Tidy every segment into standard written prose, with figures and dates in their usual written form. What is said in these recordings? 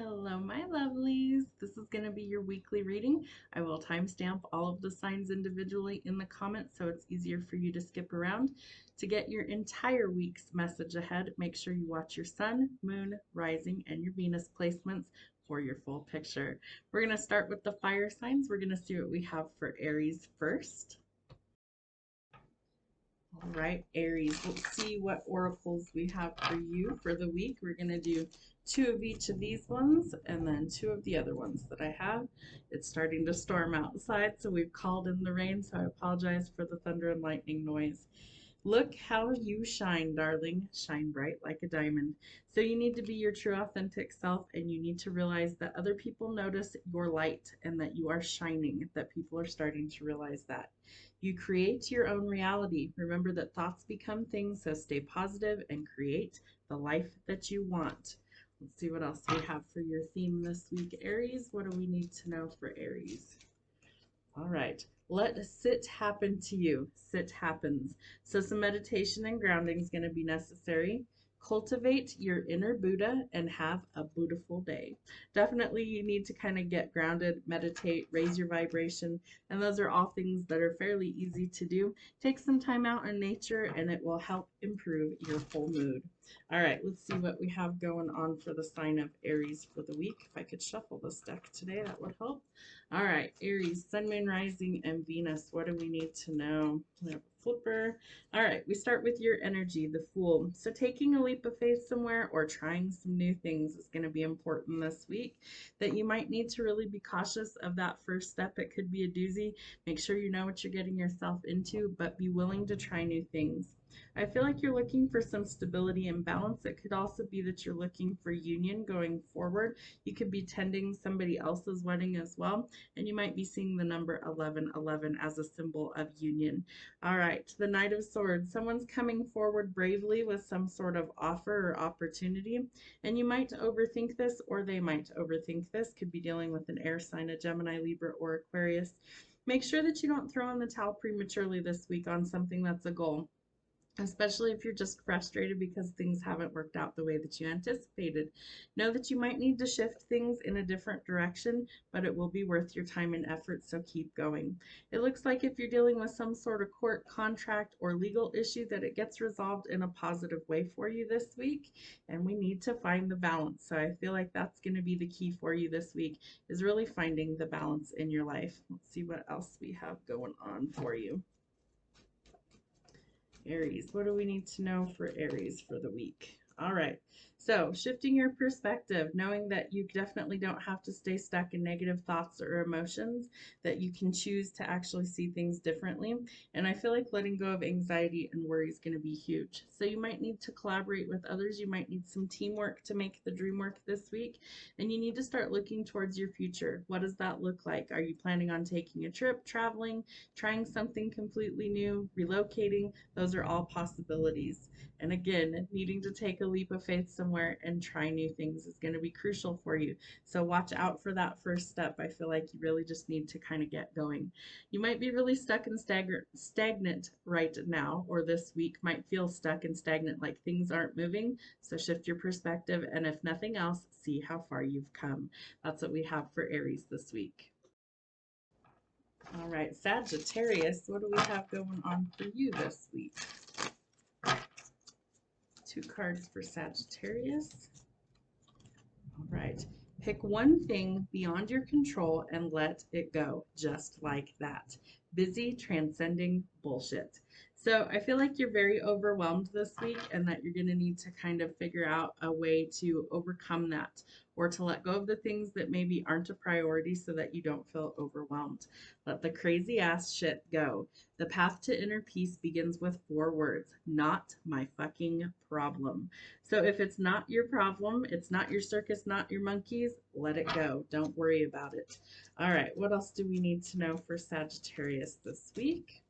Hello, my lovelies. This is going to be your weekly reading. I will timestamp all of the signs individually in the comments so it's easier for you to skip around. To get your entire week's message ahead, make sure you watch your sun, moon, rising, and your Venus placements for your full picture. We're going to start with the fire signs. We're going to see what we have for Aries first. All right, Aries, let's see what oracles we have for you for the week. We're going to do two of each of these ones and then two of the other ones that I have. It's starting to storm outside, so we've called in the rain, so I apologize for the thunder and lightning noise. Look how you shine, darling. Shine bright like a diamond. So you need to be your true authentic self, and you need to realize that other people notice your light and that you are shining, that people are starting to realize that. You create your own reality. Remember that thoughts become things, so stay positive and create the life that you want. Let's see what else we have for your theme this week, Aries. What do we need to know for Aries? All right. Let sit happen to you. Sit happens. So some meditation and grounding is going to be necessary. Cultivate your inner Buddha and have a beautiful day. Definitely you need to kind of get grounded, meditate, raise your vibration, and those are all things that are fairly easy to do. Take some time out in nature and it will help improve your whole mood. All right, let's see what we have going on for the sign of Aries for the week. If I could shuffle this deck today, that would help. All right, Aries, Sun, Moon, Rising, and Venus. What do we need to know? We have a flipper. All right, we start with your energy, the Fool. So taking a leap of faith somewhere or trying some new things is going to be important this week. That you might need to really be cautious of that first step. It could be a doozy. Make sure you know what you're getting yourself into, but be willing to try new things. I feel like you're looking for some stability and balance. It could also be that you're looking for union going forward. You could be tending somebody else's wedding as well, and you might be seeing the number 1111 as a symbol of union. All right, the Knight of Swords. Someone's coming forward bravely with some sort of offer or opportunity, and you might overthink this, or they might overthink this. Could be dealing with an air sign, a Gemini, Libra, or Aquarius. Make sure that you don't throw in the towel prematurely this week on something that's a goal, especially if you're just frustrated because things haven't worked out the way that you anticipated. Know that you might need to shift things in a different direction, but it will be worth your time and effort, so keep going. It looks like if you're dealing with some sort of court, contract, or legal issue, that it gets resolved in a positive way for you this week, and we need to find the balance. So I feel like that's going to be the key for you this week, is really finding the balance in your life. Let's see what else we have going on for you. Aries, what do we need to know for Aries for the week? All right, so shifting your perspective, knowing that you definitely don't have to stay stuck in negative thoughts or emotions, that you can choose to actually see things differently. And I feel like letting go of anxiety and worry is going to be huge. So you might need to collaborate with others. You might need some teamwork to make the dream work this week. And you need to start looking towards your future. What does that look like? Are you planning on taking a trip, traveling, trying something completely new, relocating? Those are all possibilities. And again, needing to take a leap of faith somewhere and try new things is going to be crucial for you. So watch out for that first step. I feel like you really just need to kind of get going. You might be really stuck and stagnant right now, or this week might feel stuck and stagnant, like things aren't moving. So shift your perspective, and if nothing else, see how far you've come. That's what we have for Aries this week. All right, Sagittarius, what do we have going on for you this week? Two cards for Sagittarius. All right, pick one thing beyond your control and let it go, just like that. Busy transcending bullshit. So I feel like you're very overwhelmed this week, and that you're going to need to kind of figure out a way to overcome that, or to let go of the things that maybe aren't a priority so that you don't feel overwhelmed. Let the crazy ass shit go. The path to inner peace begins with 4 words: not my fucking problem. So if it's not your problem, it's not your circus, not your monkeys, let it go. Don't worry about it. All right, what else do we need to know for Sagittarius this week?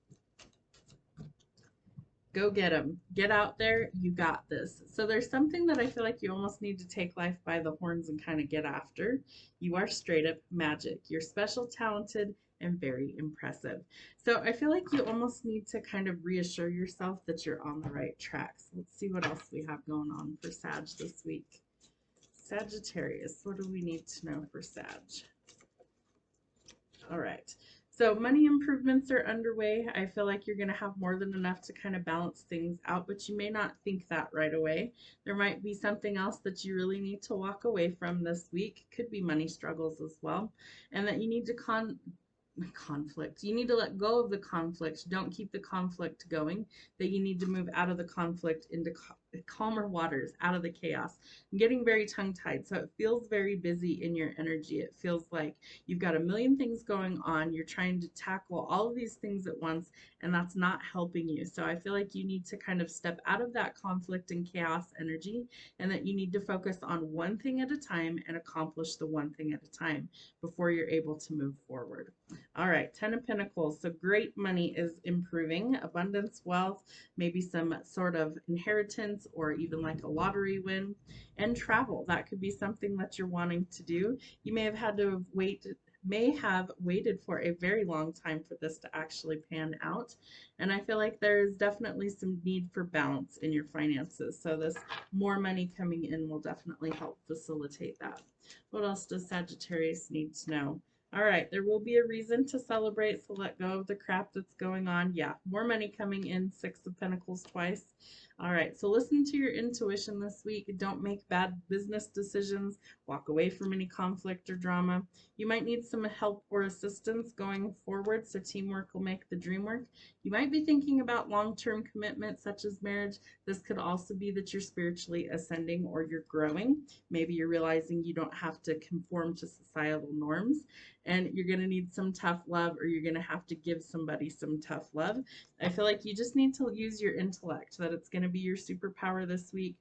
Go get them. Get out there. You got this. So there's something that I feel like you almost need to take life by the horns and kind of get after. You are straight up magic. You're special, talented, and very impressive. So I feel like you almost need to kind of reassure yourself that you're on the right track. So let's see what else we have going on for Sag this week. Sagittarius, what do we need to know for Sag? All right. So money improvements are underway. I feel like you're going to have more than enough to kind of balance things out, but you may not think that right away. There might be something else that you really need to walk away from this week. Could be money struggles as well. And that you need to conflict. You need to let go of the conflict. Don't keep the conflict going. That you need to move out of the conflict into calmer waters, out of the chaos. I'm getting very tongue-tied, so it feels very busy in your energy. It feels like you've got a million things going on. You're trying to tackle all of these things at once, and that's not helping you. So I feel like you need to kind of step out of that conflict and chaos energy, and that you need to focus on one thing at a time and accomplish the one thing at a time before you're able to move forward. All right, 10 of Pentacles. So great money is improving, abundance, wealth, maybe some sort of inheritance or even like a lottery win, and travel. That could be something that you're wanting to do. You may have had to waited for a very long time for this to actually pan out. And I feel like there's definitely some need for balance in your finances. So this more money coming in will definitely help facilitate that. What else does Sagittarius need to know? All right, there will be a reason to celebrate, so let go of the crap that's going on. Yeah, more money coming in, 6 of Pentacles twice. All right, so listen to your intuition this week. Don't make bad business decisions. Walk away from any conflict or drama. You might need some help or assistance going forward, so teamwork will make the dream work. You might be thinking about long-term commitments such as marriage. This could also be that you're spiritually ascending or you're growing. Maybe you're realizing you don't have to conform to societal norms, and you're going to need some tough love, or you're going to have to give somebody some tough love. I feel like you just need to use your intellect, that it's going to be your superpower this week,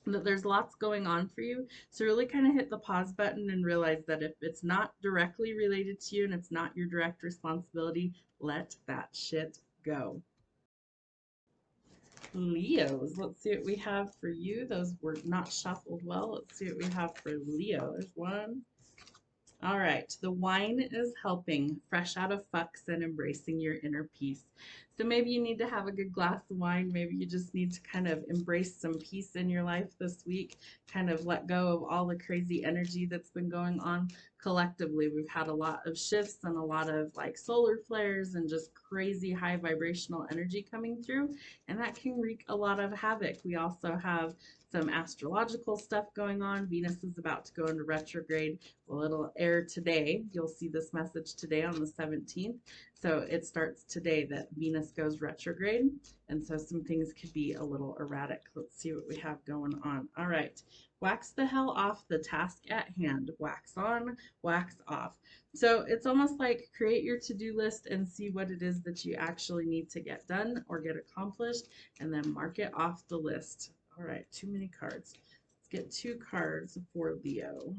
that there's lots going on for you. So really kind of hit the pause button and realize that if it's not directly related to you and it's not your direct responsibility, let that shit go. Leos, let's see what we have for you. Those were not shuffled well. Let's see what we have for Leo. There's one. All right, the wine is helping, fresh out of fucks and embracing your inner peace. So maybe you need to have a good glass of wine. Maybe you just need to kind of embrace some peace in your life this week, kind of let go of all the crazy energy that's been going on collectively. We've had a lot of shifts and a lot of like solar flares and just crazy high vibrational energy coming through, and that can wreak a lot of havoc. We also have some astrological stuff going on. Venus is about to go into retrograde. Well, it'll air today. You'll see this message today on the 17th. So it starts today that Venus goes retrograde. And so some things could be a little erratic. Let's see what we have going on. All right. Wax the hell off the task at hand. Wax on, wax off. So it's almost like create your to-do list and see what it is that you actually need to get done or get accomplished, and then mark it off the list. All right, too many cards. Let's get 2 cards for Leo.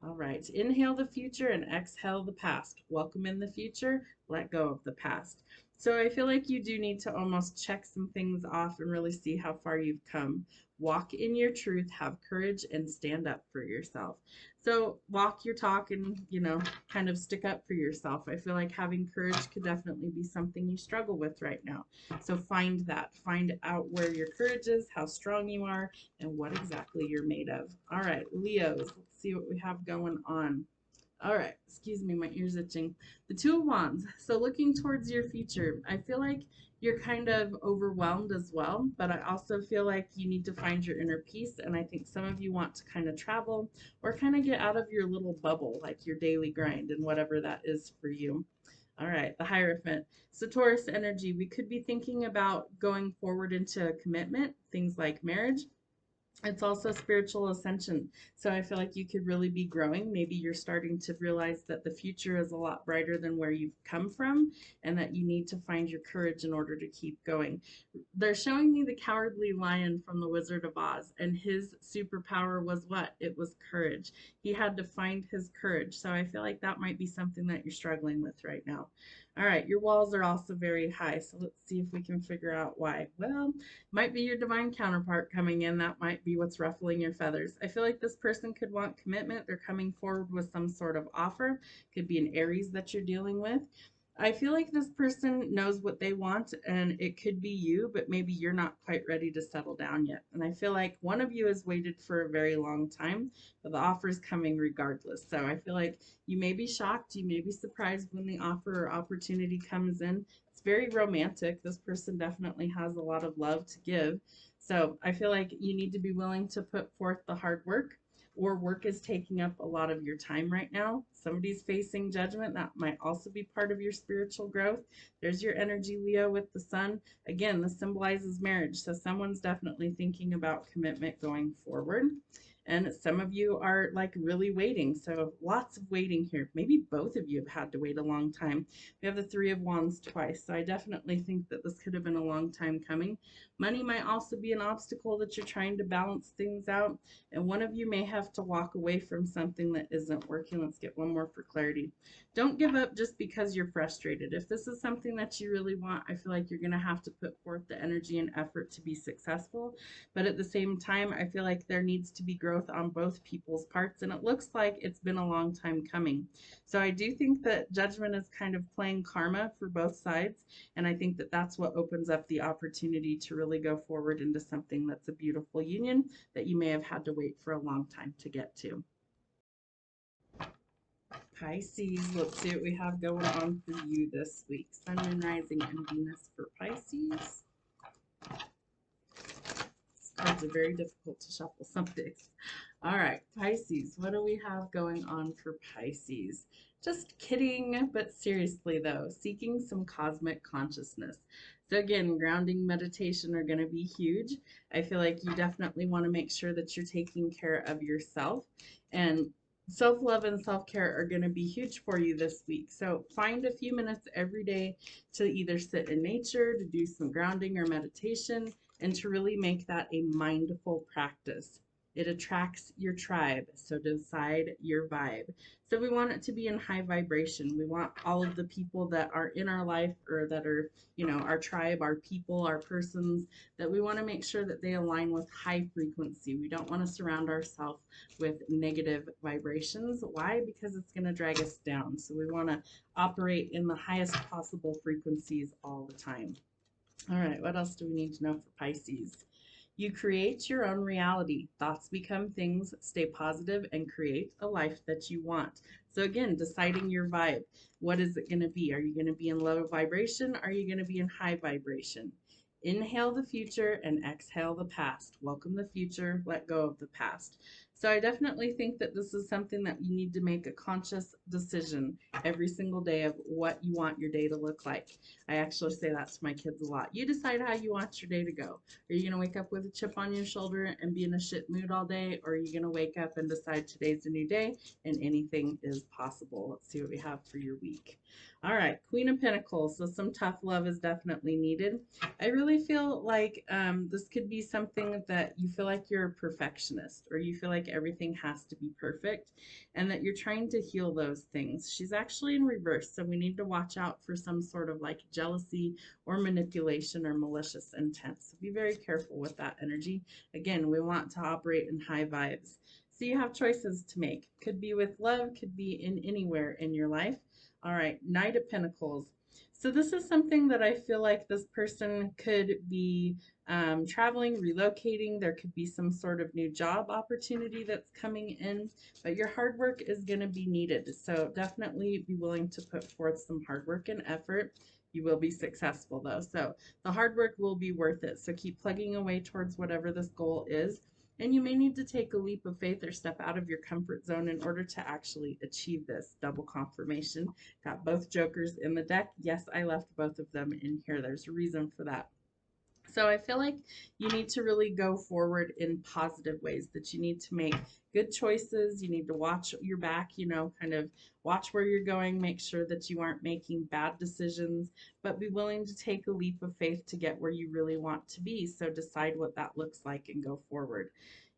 All right, inhale the future and exhale the past. Welcome in the future, let go of the past. So I feel like you do need to almost check some things off and really see how far you've come. Walk in your truth, have courage, and stand up for yourself. So walk your talk and, kind of stick up for yourself. I feel like having courage could definitely be something you struggle with right now. So find that. Find out where your courage is, how strong you are, and what exactly you're made of. All right, Leos, let's see what we have going on. All right, excuse me, my ear's itching. The 2 of Wands. So looking towards your future, I feel like you're kind of overwhelmed as well, but I also feel like you need to find your inner peace. And I think some of you want to kind of travel or kind of get out of your little bubble, like your daily grind and whatever that is for you. All right, the Hierophant. So Taurus energy, we could be thinking about going forward into a commitment, things like marriage. It's also spiritual ascension. So I feel like you could really be growing. Maybe you're starting to realize that the future is a lot brighter than where you've come from, and that you need to find your courage in order to keep going. They're showing me the Cowardly Lion from the Wizard of Oz, and his superpower was what? It was courage. He had to find his courage. So I feel like that might be something that you're struggling with right now. All right, your walls are also very high, so let's see if we can figure out why. Well, might be your divine counterpart coming in. That might be what's ruffling your feathers. I feel like this person could want commitment. They're coming forward with some sort of offer. Could be an Aries that you're dealing with. I feel like this person knows what they want and it could be you, but maybe you're not quite ready to settle down yet. And I feel like one of you has waited for a very long time, but the offer is coming regardless. So I feel like you may be shocked, you may be surprised when the offer or opportunity comes in. It's very romantic. This person definitely has a lot of love to give. So I feel like you need to be willing to put forth the hard work, or work is taking up a lot of your time right now. Somebody's facing judgment. That might also be part of your spiritual growth. There's your energy, Leo, with the sun. Again, this symbolizes marriage. So someone's definitely thinking about commitment going forward. And some of you are like really waiting. So lots of waiting here. Maybe both of you have had to wait a long time. We have the Three of Wands twice. So I definitely think that this could have been a long time coming. Money might also be an obstacle that you're trying to balance things out. And one of you may have to walk away from something that isn't working. Let's get one more for clarity. Don't give up just because you're frustrated. If this is something that you really want, I feel like you're going to have to put forth the energy and effort to be successful. But at the same time, I feel like there needs to be growth on both people's parts. And it looks like it's been a long time coming. So I do think that judgment is kind of playing karma for both sides. And I think that that's what opens up the opportunity to really go forward into something that's a beautiful union that you may have had to wait for a long time to get to. Pisces, let's see what we have going on for you this week. Sun, Moon, Rising, and Venus for Pisces. These cards are very difficult to shuffle some days. All right, Pisces, what do we have going on for Pisces? Just kidding, but seriously though, seeking some cosmic consciousness. So again, grounding, meditation are going to be huge. I feel like you definitely want to make sure that you're taking care of yourself, and self-love and self-care are going to be huge for you this week. So find a few minutes every day to either sit in nature, to do some grounding or meditation, and to really make that a mindful practice. It attracts your tribe, so decide your vibe. So we want it to be in high vibration. We want all of the people that are in our life, or that are, our tribe, our people, our persons, that we want to make sure that they align with high frequency. We don't want to surround ourselves with negative vibrations. Why? Because it's going to drag us down. So we want to operate in the highest possible frequencies all the time. All right, what else do we need to know for Pisces? You create your own reality. Thoughts become things. Stay positive and create a life that you want. So again, deciding your vibe. What is it going to be? Are you going to be in low vibration? Are you going to be in high vibration? Inhale the future and exhale the past. Welcome the future, let go of the past. So I definitely think that this is something that you need to make a conscious decision every single day of what you want your day to look like. I actually say that to my kids a lot. You decide how you want your day to go. Are you going to wake up with a chip on your shoulder and be in a shit mood all day? Or are you going to wake up and decide today's a new day and anything is possible? Let's see what we have for your week. All right, Queen of Pentacles. So some tough love is definitely needed. I really feel like this could be something that you feel like you're a perfectionist, or you feel like everything has to be perfect, and that you're trying to heal those things. She's actually in reverse, so we need to watch out for some sort of like jealousy or manipulation or malicious intent. So be very careful with that energy. Again, we want to operate in high vibes. So you have choices to make. Could be with love, could be in anywhere in your life. All right, Knight of Pentacles. So this is something that I feel like this person could be traveling, relocating. There could be some sort of new job opportunity that's coming in, but your hard work is going to be needed. So definitely be willing to put forth some hard work and effort. You will be successful though. So the hard work will be worth it. So keep plugging away towards whatever this goal is. And you may need to take a leap of faith or step out of your comfort zone in order to actually achieve this. Double confirmation. Got both jokers in the deck. Yes, I left both of them in here. There's a reason for that. So I feel like you need to really go forward in positive ways, that you need to make good choices. You need to watch your back, kind of watch where you're going, make sure that you aren't making bad decisions, but be willing to take a leap of faith to get where you really want to be. So decide what that looks like and go forward.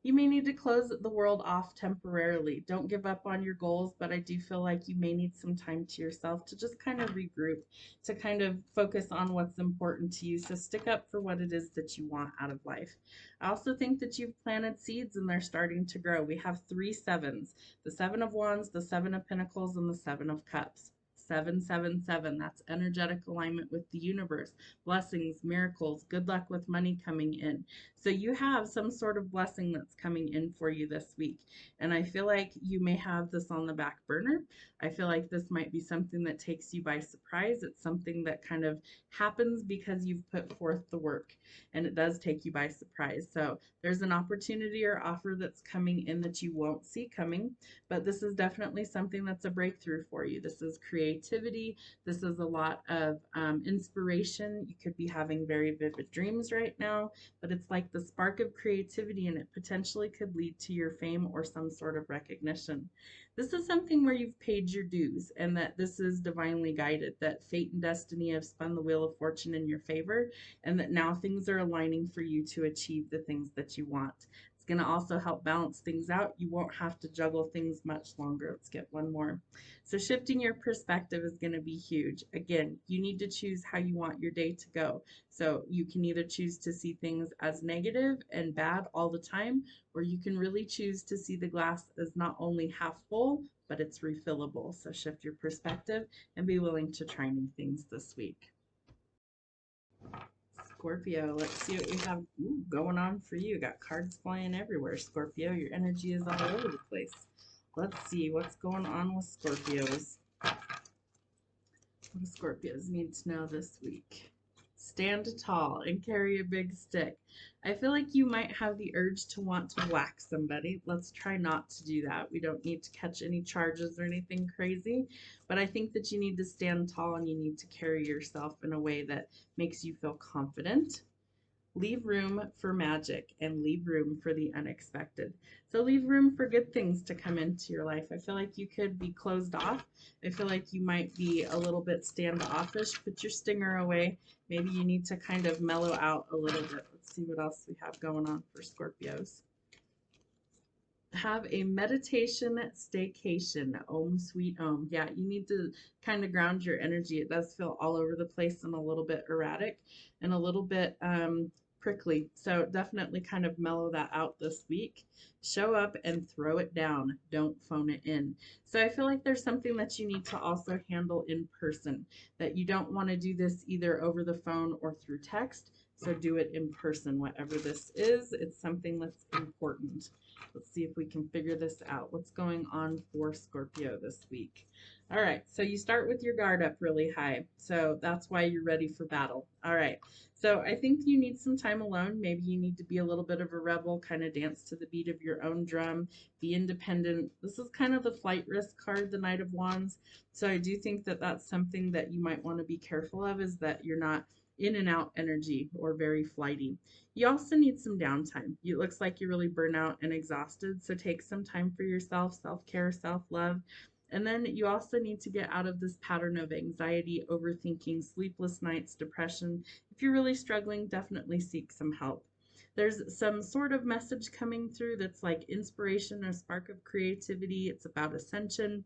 You may need to close the world off temporarily. Don't give up on your goals, but I do feel like you may need some time to yourself to just kind of regroup, to kind of focus on what's important to you. So stick up for what it is that you want out of life. I also think that you've planted seeds and they're starting to grow. We have 3 sevens, the 7 of Wands, the 7 of Pentacles, and the 7 of Cups. 777. That's energetic alignment with the universe, blessings, miracles, good luck with money coming in. So you have some sort of blessing that's coming in for you this week. And I feel like you may have this on the back burner. I feel like this might be something that takes you by surprise. It's something that kind of happens because you've put forth the work, and it does take you by surprise. So there's an opportunity or offer that's coming in that you won't see coming, but this is definitely something that's a breakthrough for you. This is creativity. This is a lot of inspiration. You could be having very vivid dreams right now, but it's like the spark of creativity, and it potentially could lead to your fame or some sort of recognition. This is something where you've paid your dues, and that this is divinely guided, that fate and destiny have spun the wheel of fortune in your favor, and that now things are aligning for you to achieve the things that you want. It's going to also help balance things out. You won't have to juggle things much longer. Let's get one more. So shifting your perspective is going to be huge. Again, you need to choose how you want your day to go. So you can either choose to see things as negative and bad all the time, or you can really choose to see the glass as not only half full, but it's refillable. So shift your perspective and be willing to try new things this week. Scorpio, let's see what we have going on for you. Got cards flying everywhere, Scorpio. Your energy is all over the place. Let's see what's going on with Scorpios. What do Scorpios need to know this week? Stand tall and carry a big stick. I feel like you might have the urge to want to whack somebody. Let's try not to do that. We don't need to catch any charges or anything crazy, but I think that you need to stand tall and you need to carry yourself in a way that makes you feel confident. Leave room for magic and leave room for the unexpected. So leave room for good things to come into your life. I feel like you could be closed off. I feel like you might be a little bit standoffish. Put your stinger away. Maybe you need to kind of mellow out a little bit. Let's see what else we have going on for Scorpios. Have a meditation staycation. Om sweet om. Yeah, you need to kind of ground your energy. It does feel all over the place and a little bit erratic and a little bit prickly. So definitely kind of mellow that out this week. Show up and throw it down. Don't phone it in. So I feel like there's something that you need to also handle in person, that you don't want to do this either over the phone or through text. So do it in person, whatever this is. It's something that's important. Let's see if we can figure this out. What's going on for Scorpio this week? All right, so you start with your guard up really high. So that's why you're ready for battle. All right, so I think you need some time alone. Maybe you need to be a little bit of a rebel, kind of dance to the beat of your own drum, be independent. This is kind of the flight risk card, the Knight of Wands. So I do think that that's something that you might want to be careful of, is that you're not in and out energy or very flighty. You also need some downtime. It looks like you're really burnt out and exhausted, so take some time for yourself, self-care, self-love. And then you also need to get out of this pattern of anxiety, overthinking, sleepless nights, depression. If you're really struggling, definitely seek some help. There's some sort of message coming through that's like inspiration or spark of creativity. It's about ascension.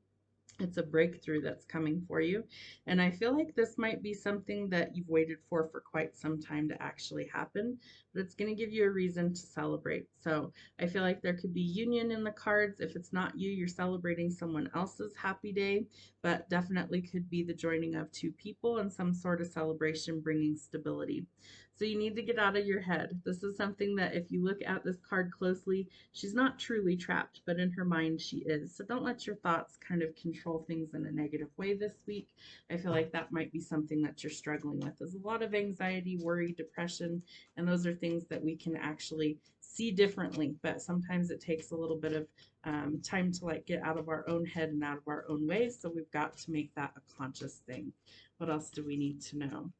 It's a breakthrough that's coming for you. And I feel like this might be something that you've waited for quite some time to actually happen, but it's going to give you a reason to celebrate. So I feel like there could be union in the cards. If it's not you, you're celebrating someone else's happy day, but definitely could be the joining of two people and some sort of celebration bringing stability. So you need to get out of your head. This is something that if you look at this card closely, she's not truly trapped, but in her mind she is. So don't let your thoughts kind of control things in a negative way this week. I feel like that might be something that you're struggling with. There's a lot of anxiety, worry, depression, and those are things that we can actually see differently, but sometimes it takes a little bit of time to like get out of our own head and out of our own way. So we've got to make that a conscious thing. What else do we need to know?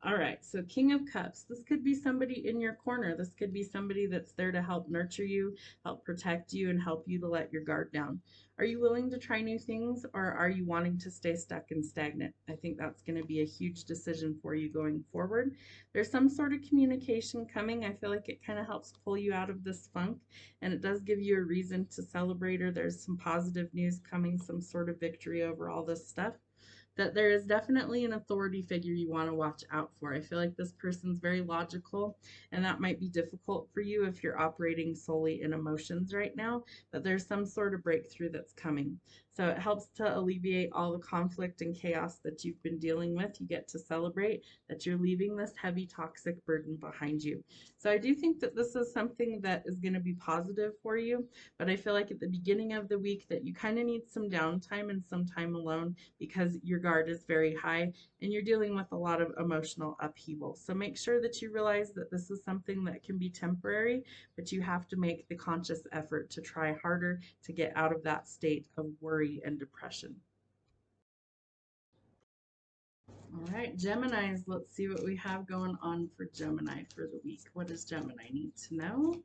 All right, so King of Cups. This could be somebody in your corner. This could be somebody that's there to help nurture you, help protect you, and help you to let your guard down. Are you willing to try new things, or are you wanting to stay stuck and stagnant? I think that's going to be a huge decision for you going forward. There's some sort of communication coming. I feel like it kind of helps pull you out of this funk, and it does give you a reason to celebrate, or there's some positive news coming, some sort of victory over all this stuff. that there is definitely an authority figure you want to watch out for. I feel like this person's very logical, and that might be difficult for you if you're operating solely in emotions right now, but there's some sort of breakthrough that's coming. So it helps to alleviate all the conflict and chaos that you've been dealing with. You get to celebrate that you're leaving this heavy toxic burden behind you. So I do think that this is something that is going to be positive for you, but I feel like at the beginning of the week that you kind of need some downtime and some time alone because your guard is very high and you're dealing with a lot of emotional upheaval. So make sure that you realize that this is something that can be temporary, but you have to make the conscious effort to try harder to get out of that state of worry and depression. All right, Geminis, let's see what we have going on for Gemini for the week. What does Gemini need to know?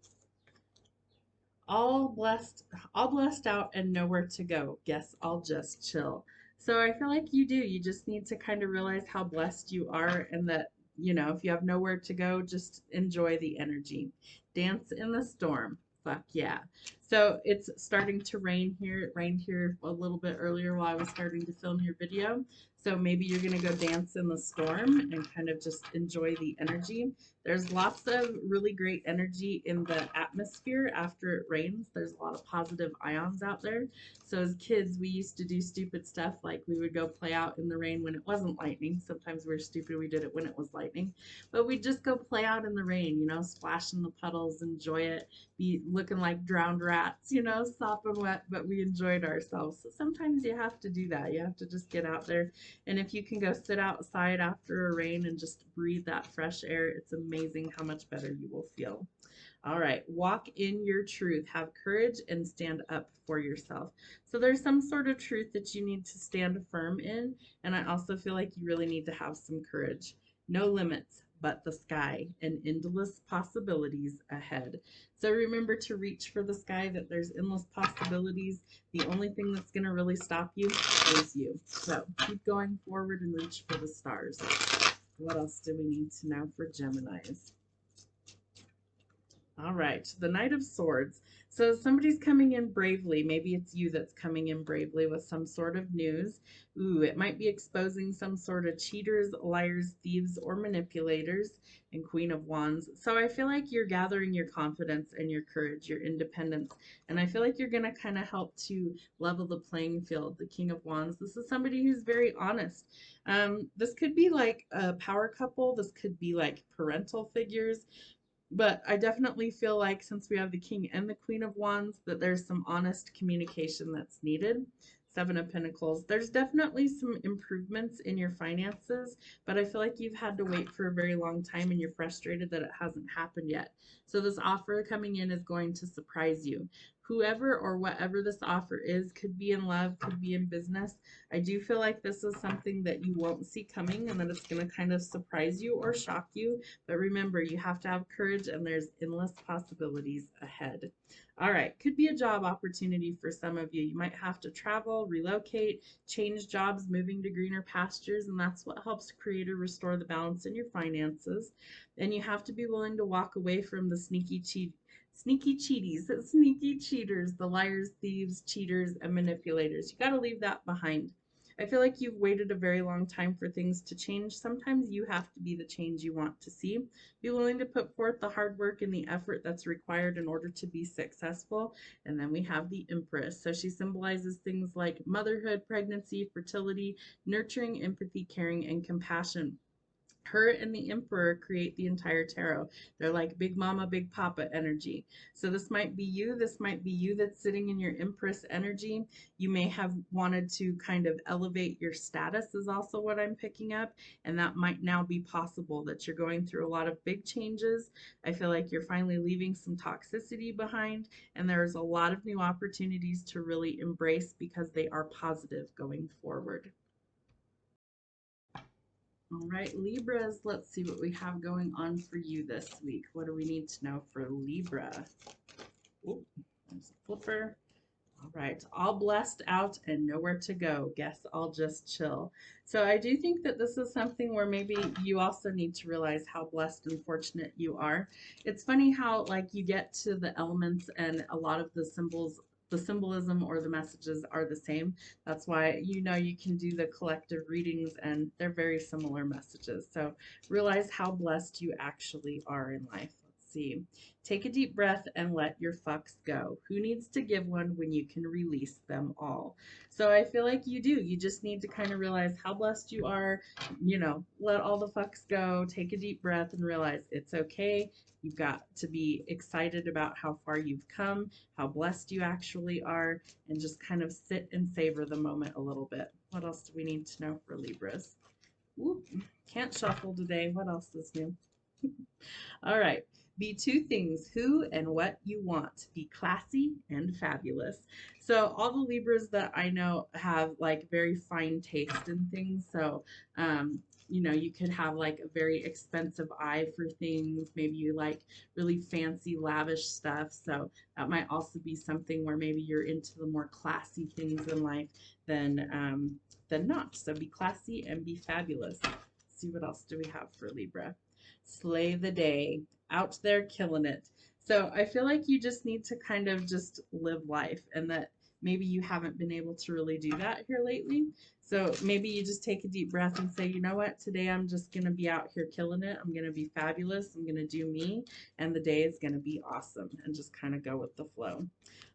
all blessed all blessed out and nowhere to go. Guess I'll just chill. So I feel like you just need to kind of realize how blessed you are, and that if you have nowhere to go, just enjoy the energy. Dance in the storm. Fuck yeah. So it's starting to rain here. It rained here a little bit earlier while I was starting to film your video. So maybe you're going to go dance in the storm and kind of just enjoy the energy. There's lots of really great energy in the atmosphere after it rains. There's a lot of positive ions out there. So as kids, we used to do stupid stuff like we would go play out in the rain when it wasn't lightning. Sometimes we were stupid, we did it when it was lightning. But we'd just go play out in the rain, splash in the puddles, enjoy it, be looking like drowned rats, sopping wet, but we enjoyed ourselves. So sometimes you have to do that. You have to just get out there. And if you can go sit outside after a rain and just breathe that fresh air, it's amazing how much better you will feel. All right, walk in your truth, have courage, and stand up for yourself. So there's some sort of truth that you need to stand firm in, and I also feel like you really need to have some courage. No limits but the sky and endless possibilities ahead. So remember to reach for the sky, that there's endless possibilities. The only thing that's going to really stop you is you. So keep going forward and reach for the stars. What else do we need to know for Geminis? All right, the Knight of Swords. So somebody's coming in bravely. Maybe it's you that's coming in bravely with some sort of news. Ooh, it might be exposing some sort of cheaters, liars, thieves, or manipulators. And Queen of Wands. So I feel like you're gathering your confidence and your courage, your independence. And I feel like you're going to kind of help to level the playing field. The King of Wands. This is somebody who's very honest. This could be like a power couple. This could be like parental figures. But I definitely feel like since we have the King and the Queen of Wands, that there's some honest communication that's needed. Seven of Pentacles. There's definitely some improvements in your finances, but I feel like you've had to wait for a very long time and you're frustrated that it hasn't happened yet. So this offer coming in is going to surprise you. Whoever or whatever this offer is could be in love, could be in business. I do feel like this is something that you won't see coming and that it's going to kind of surprise you or shock you. But remember, you have to have courage and there's endless possibilities ahead. All right, could be a job opportunity for some of you. You might have to travel, relocate, change jobs, moving to greener pastures, and that's what helps create or restore the balance in your finances. And you have to be willing to walk away from the sneaky cheaters, the liars, thieves, cheaters, and manipulators. You got to leave that behind. I feel like you've waited a very long time for things to change. Sometimes you have to be the change you want to see. Be willing to put forth the hard work and the effort that's required in order to be successful. And then we have the Empress. So she symbolizes things like motherhood, pregnancy, fertility, nurturing, empathy, caring, and compassion. Her and the Emperor create the entire tarot. They're like big mama, big papa energy. So this might be you. This might be you that's sitting in your Empress energy. You may have wanted to kind of elevate your status is also what I'm picking up. And that might now be possible, that you're going through a lot of big changes. I feel like you're finally leaving some toxicity behind. And there's a lot of new opportunities to really embrace because they are positive going forward. All right, Libras, let's see what we have going on for you this week. What do we need to know for Libra? Oh, there's a flipper. All right, all blessed out and nowhere to go. Guess I'll just chill. So I do think that this is something where maybe you also need to realize how blessed and fortunate you are. It's funny how like you get to the elements and a lot of the symbols the symbolism or the messages are the same. That's why you know you can do the collective readings and they're very similar messages. So realize how blessed you actually are in life. Let's see. Take a deep breath and let your fucks go. Who needs to give one when you can release them all? So I feel like you do. You just need to kind of realize how blessed you are. You know, let all the fucks go. Take a deep breath and realize it's okay. You've got to be excited about how far you've come, how blessed you actually are, and just kind of sit and savor the moment a little bit. What else do we need to know for Libras? Whoop, can't shuffle today. What else is new? All right. Be two things, who and what you want. Be classy and fabulous. So all the Libras that I know have like very fine taste in things. So, you know, you could have like a very expensive eye for things. Maybe you like really fancy, lavish stuff. So that might also be something where maybe you're into the more classy things in life than not. So be classy and be fabulous. Let's see what else do we have for Libra. Slay the day, out there killing it. So I feel like you just need to kind of just live life, and that maybe you haven't been able to really do that here lately. So maybe you just take a deep breath and say, you know what, today I'm just going to be out here killing it. I'm going to be fabulous. I'm going to do me, and the day is going to be awesome, and just kind of go with the flow.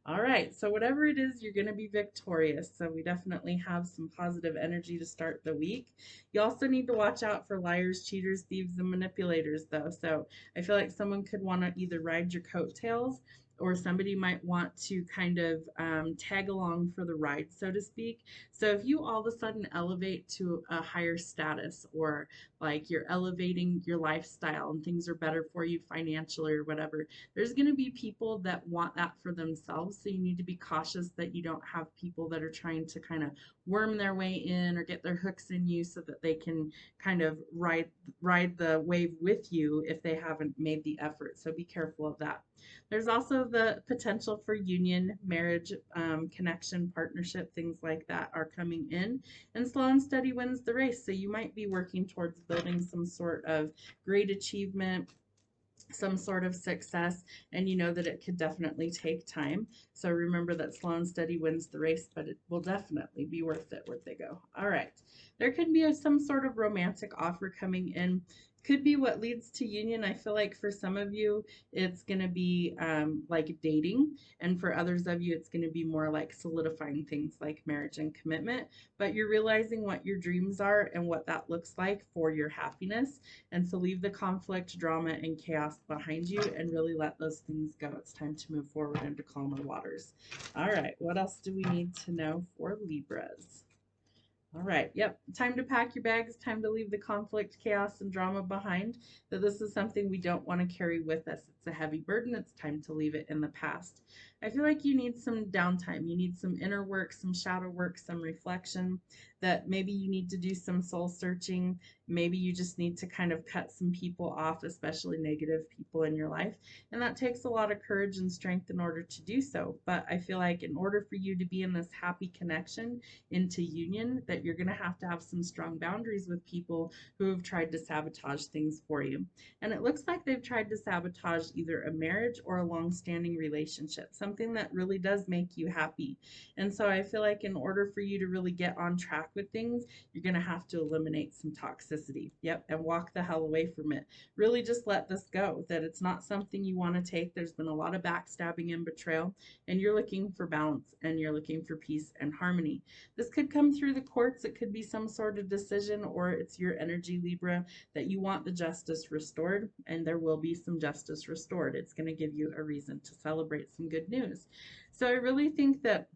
All right, so whatever it is, you're going to be victorious. So we definitely have some positive energy to start the week. You also need to watch out for liars, cheaters, thieves, and manipulators, though. So I feel like someone could want to either ride your coattails, or somebody might want to kind of tag along for the ride, so to speak. So if you all of a sudden elevate to a higher status, or like you're elevating your lifestyle and things are better for you financially or whatever, there's going to be people that want that for themselves. So you need to be cautious that you don't have people that are trying to kind of worm their way in or get their hooks in you so that they can kind of ride the wave with you if they haven't made the effort. So be careful of that. There's also the potential for union, marriage, connection, partnership, things like that are coming in. And slow and steady wins the race. So you might be working towards building some sort of great achievement, some sort of success, and you know that it could definitely take time. So remember that slow and steady wins the race, but it will definitely be worth it where they go. All right. There could be some sort of romantic offer coming in. Could be what leads to union. I feel like for some of you, it's going to be like dating. And for others of you, it's going to be more like solidifying things like marriage and commitment. But you're realizing what your dreams are and what that looks like for your happiness. And so leave the conflict, drama, and chaos behind you and really let those things go. It's time to move forward into calmer waters. All right, what else do we need to know for Libras? All right, yep, time to pack your bags, time to leave the conflict, chaos, and drama behind. That this is something we don't want to carry with us. It's a heavy burden. It's time to leave it in the past. I feel like you need some downtime. You need some inner work, some shadow work, some reflection, that maybe you need to do some soul searching. Maybe you just need to kind of cut some people off, especially negative people in your life. And that takes a lot of courage and strength in order to do so. But I feel like in order for you to be in this happy connection into union, that you're going to have some strong boundaries with people who have tried to sabotage things for you. And it looks like they've tried to sabotage either a marriage or a long-standing relationship, something that really does make you happy. And so I feel like in order for you to really get on track with things, you're going to have to eliminate some toxicity. Yep, and walk the hell away from it. Really just let this go, that it's not something you want to take. There's been a lot of backstabbing and betrayal, and you're looking for balance and you're looking for peace and harmony. This could come through the courts. It could be some sort of decision, or it's your energy, Libra, that you want the justice restored, and there will be some justice restored. It's going to give you a reason to celebrate some good news. So I really think that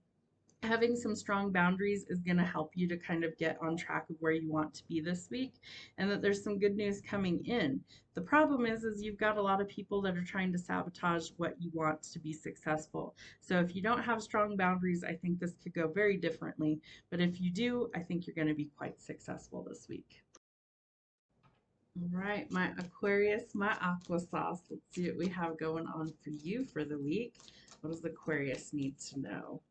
having some strong boundaries is going to help you to kind of get on track of where you want to be this week, and that there's some good news coming in. The problem is you've got a lot of people that are trying to sabotage what you want to be successful. So if you don't have strong boundaries, I think this could go very differently. But if you do, I think you're going to be quite successful this week. All right, my Aquarius, my aqua sauce. Let's see what we have going on for you for the week. What does Aquarius need to know?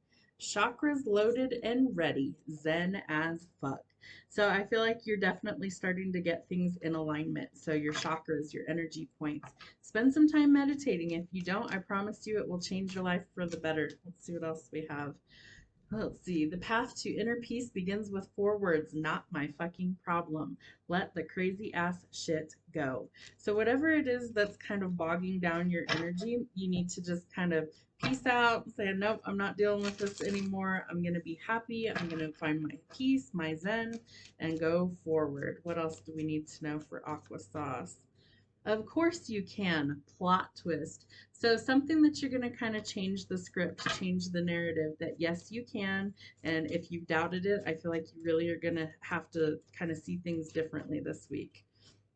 Chakras loaded and ready, zen as fuck. So I feel like you're definitely starting to get things in alignment. So your chakras, your energy points. Spend some time meditating. If you don't, I promise you it will change your life for the better. Let's see what else we have. Let's see. The path to inner peace begins with 4 words: not my fucking problem. Let the crazy ass shit go. So, whatever it is that's kind of bogging down your energy, you need to just kind of peace out, say, nope, I'm not dealing with this anymore. I'm going to be happy. I'm going to find my peace, my zen, and go forward. What else do we need to know for aqua sauce? Of course you can. Plot twist. So something that you're going to kind of change the script, change the narrative that yes, you can. And if you've doubted it, I feel like you really are going to have to kind of see things differently this week.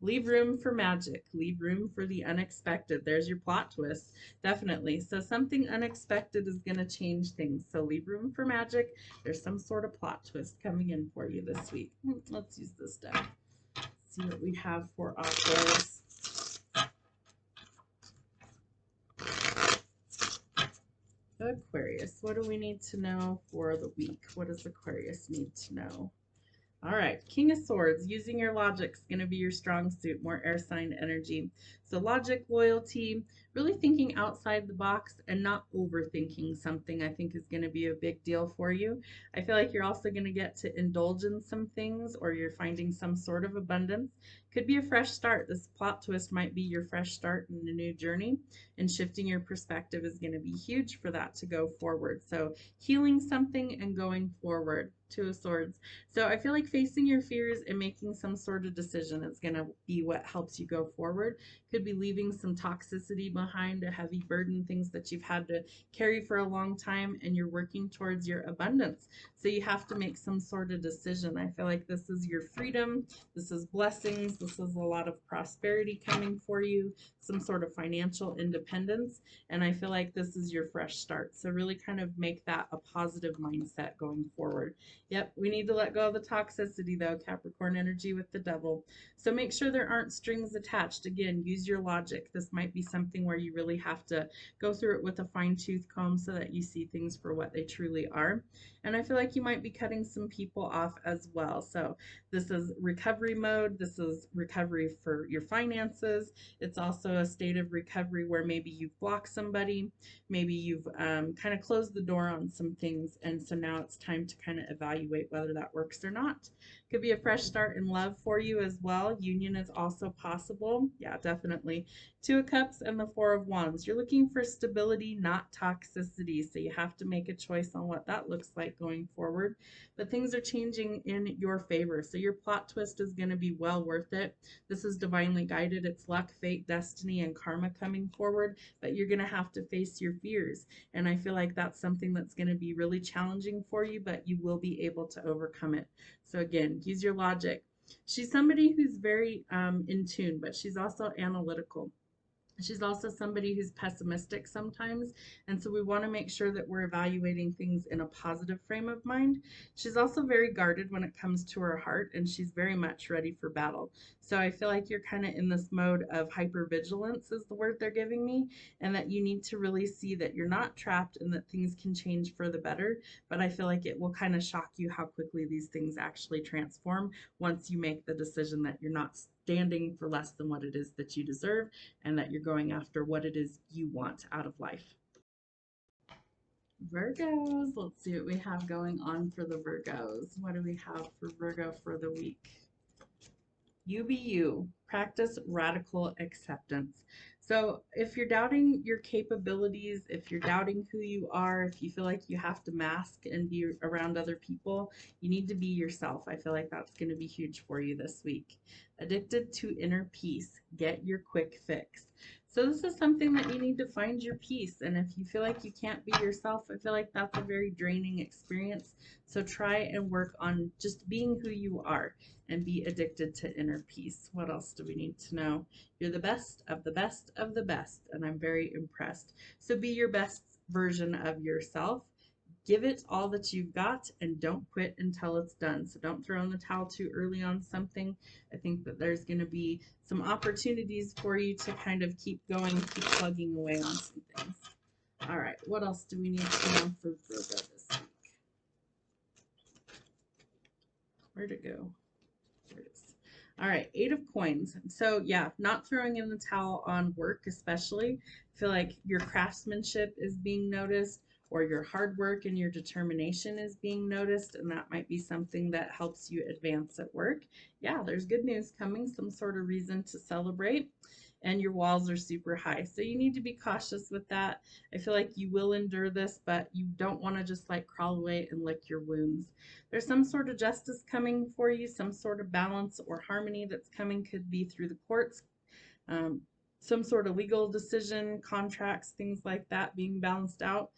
Leave room for magic. Leave room for the unexpected. There's your plot twist. Definitely. So something unexpected is going to change things. So leave room for magic. There's some sort of plot twist coming in for you this week. Let's use this deck. See what we have for Aquas. Aquarius, what do we need to know for the week? What does Aquarius need to know? All right, King of Swords, using your logic is going to be your strong suit, more air sign energy. So logic, loyalty, really thinking outside the box and not overthinking something, I think is going to be a big deal for you. I feel like you're also going to get to indulge in some things, or you're finding some sort of abundance. Could be a fresh start. This plot twist might be your fresh start in a new journey, and shifting your perspective is going to be huge for that to go forward. So healing something and going forward. Two of Swords. So I feel like facing your fears and making some sort of decision is going to be what helps you go forward. Could be leaving some toxicity behind, a heavy burden, things that you've had to carry for a long time, and you're working towards your abundance. So you have to make some sort of decision. I feel like this is your freedom. This is blessings. This is a lot of prosperity coming for you, some sort of financial independence. And I feel like this is your fresh start. So really kind of make that a positive mindset going forward. Yep, we need to let go of the toxicity though, Capricorn energy with the devil. So make sure there aren't strings attached. Again, use your logic. This might be something where you really have to go through it with a fine-tooth comb so that you see things for what they truly are. And I feel like you might be cutting some people off as well. So this is recovery mode. This is recovery for your finances. It's also a state of recovery where maybe you've blocked somebody, maybe you've kind of closed the door on some things, and so now it's time to kind of evaluate whether that works or not. Could be a fresh start in love for you as well. Union is also possible. Yeah, definitely. Two of Cups and the Four of Wands. You're looking for stability, not toxicity. So you have to make a choice on what that looks like going forward. But things are changing in your favor. So your plot twist is going to be well worth it. This is divinely guided. It's luck, fate, destiny, and karma coming forward. But you're going to have to face your fears. And I feel like that's something that's going to be really challenging for you, but you will be able to overcome it. So again, use your logic. She's somebody who's very in tune, but she's also analytical. She's also somebody who's pessimistic sometimes, and so we want to make sure that we're evaluating things in a positive frame of mind. She's also very guarded when it comes to her heart, and she's very much ready for battle. So I feel like you're kind of in this mode of hypervigilance is the word they're giving me, and that you need to really see that you're not trapped and that things can change for the better. But I feel like it will kind of shock you how quickly these things actually transform once you make the decision that you're not standing for less than what it is that you deserve, and that you're going after what it is you want out of life. Virgos, let's see what we have going on for the Virgos. What do we have for Virgo for the week? You be you. Practice radical acceptance. So if you're doubting your capabilities, if you're doubting who you are, if you feel like you have to mask and be around other people, you need to be yourself. I feel like that's going to be huge for you this week. Addicted to inner peace. Get your quick fix. So this is something that you need to find your peace. And if you feel like you can't be yourself, I feel like that's a very draining experience. So try and work on just being who you are and be addicted to inner peace. What else do we need to know? You're the best of the best of the best, and I'm very impressed. So be your best version of yourself. Give it all that you've got and don't quit until it's done. So don't throw in the towel too early on something. I think that there's going to be some opportunities for you to kind of keep going, keep plugging away on some things. All right, what else do we need to know for Virgo this week? Where'd it go? There it is. All right, 8 of coins. So yeah, not throwing in the towel on work, especially. I feel like your craftsmanship is being noticed, or your hard work and your determination is being noticed, and that might be something that helps you advance at work. Yeah, there's good news coming, some sort of reason to celebrate, and your walls are super high. So you need to be cautious with that. I feel like you will endure this, but you don't want to just like crawl away and lick your wounds. There's some sort of justice coming for you, some sort of balance or harmony that's coming, could be through the courts, um, some sort of legal decision, contracts, things like that being balanced out.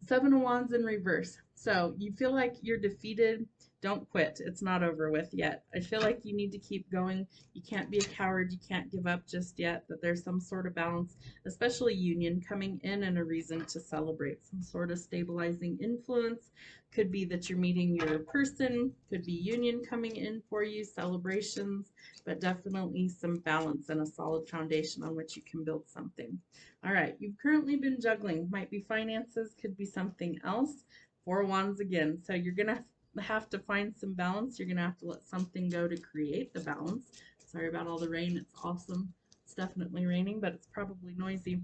7 of Wands in reverse. So you feel like you're defeated. Don't quit. It's not over with yet. I feel like you need to keep going. You can't be a coward. You can't give up just yet. That there's some sort of balance, especially union coming in, and a reason to celebrate. Some sort of stabilizing influence. Could be that you're meeting your person. Could be union coming in for you, celebrations, but definitely some balance and a solid foundation on which you can build something. All right, you've currently been juggling. Might be finances, could be something else. 4 of Wands again. So you're going to have to find some balance. You're going to have to let something go to create the balance. Sorry about all the rain. It's awesome. It's definitely raining, but it's probably noisy.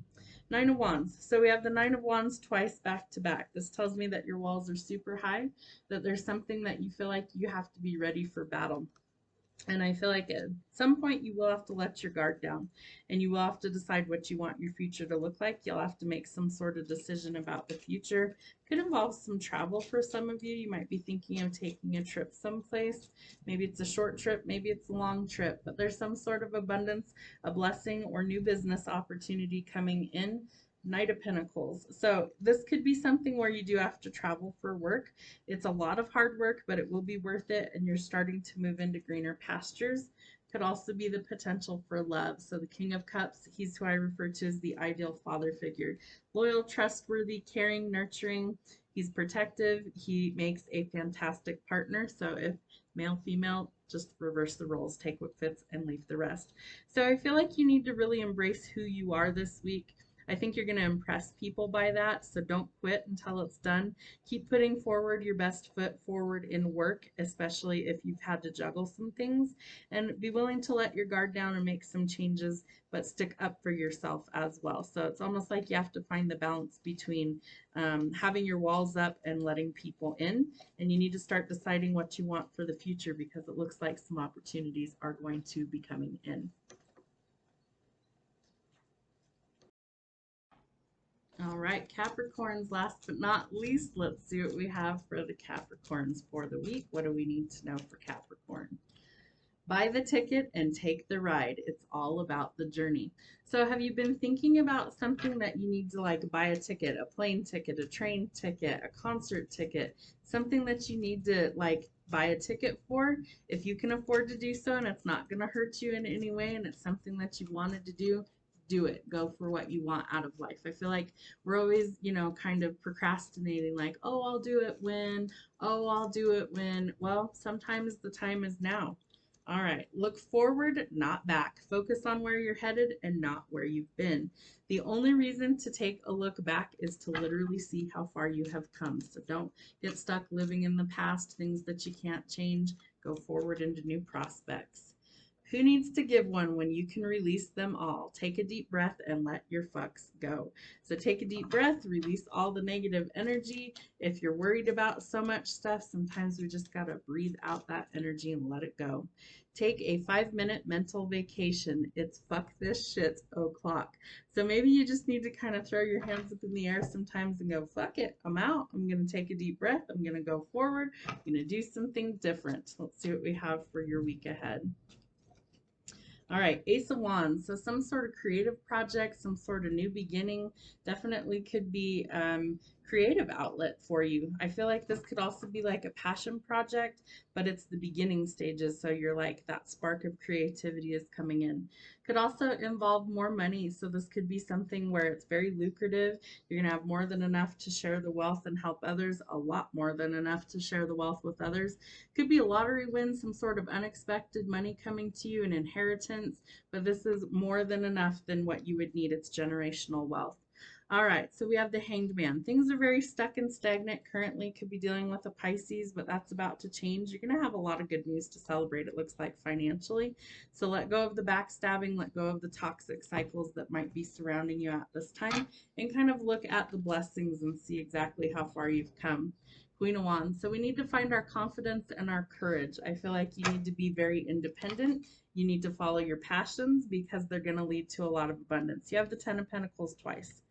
9 of Wands. So we have the 9 of Wands twice back to back. This tells me that your walls are super high, that there's something that you feel like you have to be ready for battle. And I feel like at some point you will have to let your guard down, and you will have to decide what you want your future to look like. You'll have to make some sort of decision about the future. Could involve some travel for some of you. You might be thinking of taking a trip someplace. Maybe it's a short trip, maybe it's a long trip, but there's some sort of abundance, a blessing, or new business opportunity coming in. Knight of Pentacles. So this could be something where you do have to travel for work. It's a lot of hard work, but it will be worth it, and you're starting to move into greener pastures. Could also be the potential for love. So the King of Cups, he's who I refer to as the ideal father figure. Loyal, trustworthy, caring, nurturing. He's protective. He makes a fantastic partner. So if male, female, just reverse the roles, take what fits and leave the rest. So I feel like you need to really embrace who you are this week. I think you're going to impress people by that, so don't quit until it's done. Keep putting forward your best foot forward in work, especially if you've had to juggle some things, and be willing to let your guard down and make some changes, but stick up for yourself as well. So it's almost like you have to find the balance between having your walls up and letting people in, and you need to start deciding what you want for the future, because it looks like some opportunities are going to be coming in. All right, Capricorns, last but not least, let's see what we have for the Capricorns for the week. What do we need to know for Capricorn? Buy the ticket and take the ride. It's all about the journey. So have you been thinking about something that you need to like buy a ticket, a plane ticket, a train ticket, a concert ticket, something that you need to like buy a ticket for? If you can afford to do so and it's not going to hurt you in any way, and it's something that you wanted to do it. Go for what you want out of life. I feel like we're always, kind of procrastinating, like, oh, I'll do it when, oh, I'll do it when. Well, sometimes the time is now. All right, look forward, not back. Focus on where you're headed and not where you've been. The only reason to take a look back is to literally see how far you have come. So don't get stuck living in the past, things that you can't change. Go forward into new prospects. Who needs to give one when you can release them all? Take a deep breath and let your fucks go. So take a deep breath, release all the negative energy. If you're worried about so much stuff, sometimes we just got to breathe out that energy and let it go. Take a 5-minute mental vacation. It's fuck this shit o'clock. So maybe you just need to kind of throw your hands up in the air sometimes and go, fuck it, I'm out. I'm going to take a deep breath. I'm going to go forward. I'm going to do something different. Let's see what we have for your week ahead. All right, Ace of Wands. So some sort of creative project, some sort of new beginning, definitely could be creative outlet for you. I feel like this could also be like a passion project, but it's the beginning stages. So you're like, that spark of creativity is coming in. Could also involve more money. So this could be something where it's very lucrative. You're gonna have more than enough to share the wealth and help others, a lot more than enough to share the wealth with others. Could be a lottery win, some sort of unexpected money coming to you, an inheritance, but this is more than enough than what you would need. It's generational wealth. All right, so we have the Hanged Man. Things are very stuck and stagnant currently. Could be dealing with a Pisces, but that's about to change. You're going to have a lot of good news to celebrate, it looks like, financially. So let go of the backstabbing, let go of the toxic cycles that might be surrounding you at this time, and kind of look at the blessings and see exactly how far you've come. Queen of Wands. So we need to find our confidence and our courage. I feel like you need to be very independent. You need to follow your passions because they're going to lead to a lot of abundance. You have the Ten of Pentacles twice.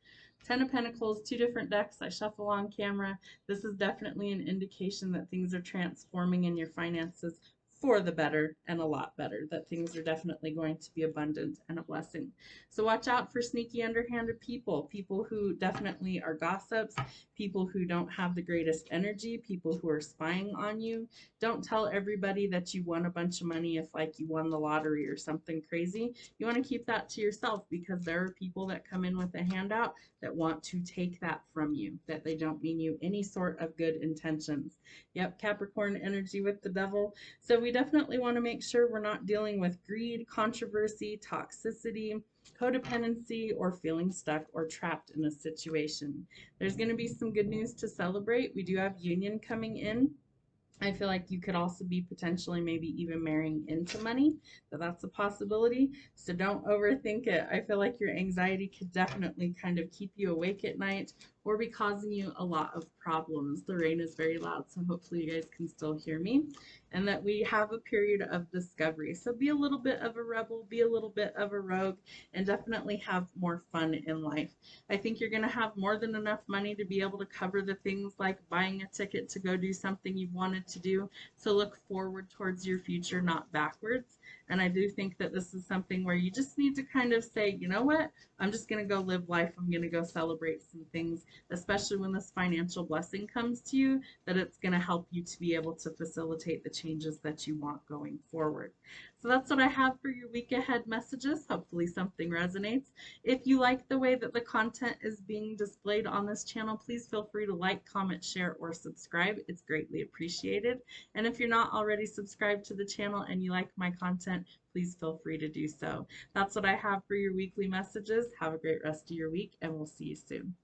Ten of Pentacles, two different decks. I shuffle on camera. This is definitely an indication that things are transforming in your finances for the better and a lot better, that things are definitely going to be abundant and a blessing. So watch out for sneaky, underhanded people, people who definitely are gossips, people who don't have the greatest energy, people who are spying on you. Don't tell everybody that you won a bunch of money if like you won the lottery or something crazy. You want to keep that to yourself because there are people that come in with a handout that want to take that from you, that they don't mean you any sort of good intentions. Yep, Capricorn energy with the devil. So we definitely want to make sure we're not dealing with greed, controversy, toxicity, codependency, or feeling stuck or trapped in a situation. There's going to be some good news to celebrate. We do have union coming in. I feel like you could also be potentially maybe even marrying into money, that's a possibility. So don't overthink it. I feel like your anxiety could definitely kind of keep you awake at night or be causing you a lot of problems. The rain is very loud, so hopefully you guys can still hear me. And that we have a period of discovery. So be a little bit of a rebel, be a little bit of a rogue, and definitely have more fun in life. I think you're going to have more than enough money to be able to cover the things like buying a ticket to go do something you've wanted to do. So look forward towards your future, not backwards. And I do think that this is something where you just need to kind of say, you know what? I'm just going to go live life. I'm going to go celebrate some things, especially when this financial blessing comes to you, that it's going to help you to be able to facilitate the changes that you want going forward. So that's what I have for your week ahead messages. Hopefully something resonates. If you like the way that the content is being displayed on this channel, please feel free to like, comment, share, or subscribe. It's greatly appreciated. And if you're not already subscribed to the channel and you like my content, please feel free to do so. That's what I have for your weekly messages. Have a great rest of your week, and we'll see you soon.